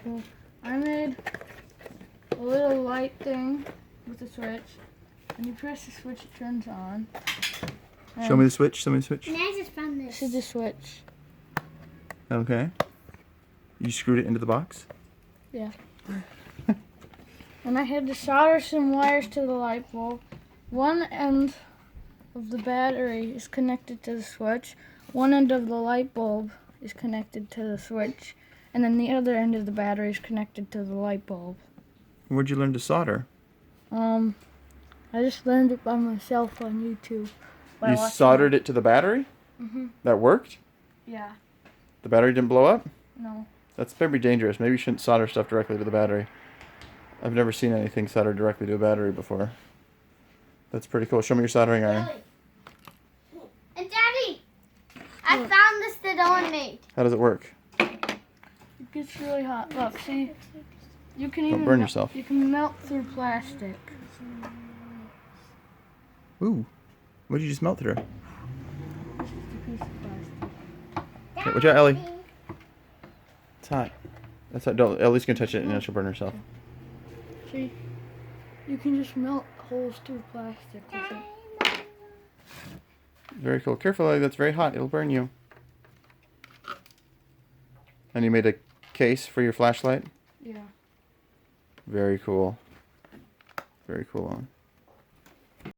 Well, I made a little light thing with a switch. When you press the switch, it turns on. Show me the switch. Show me the switch. And I just found this. This is the switch. Okay. You screwed it into the box? Yeah. And I had to solder some wires to the light bulb. One end of the battery is connected to the switch. One end of the light bulb is connected to the switch. And then the other end of the battery is connected to the light bulb. Where'd you learn to solder? I just learned it by myself on YouTube. You soldered it to the battery? Mm-hmm. That worked? Yeah. The battery didn't blow up? No. That's very dangerous. Maybe you shouldn't solder stuff directly to the battery. I've never seen anything soldered directly to a battery before. That's pretty cool. Show me your soldering iron. And Daddy, I found this that Owen made. How does it work? It gets really hot. Look, see? You can Don't burn yourself. You can melt through plastic. Ooh. What did you just melt through? Just a piece of plastic. Okay, watch out, Ellie. It's hot. That's hot. Don't, Ellie's gonna touch it and then she'll burn herself. See? You can just melt holes through plastic with it. Very cool. Careful, Ellie. That's very hot. It'll burn you. And you made a case for your flashlight? Yeah. Very cool. Very cool.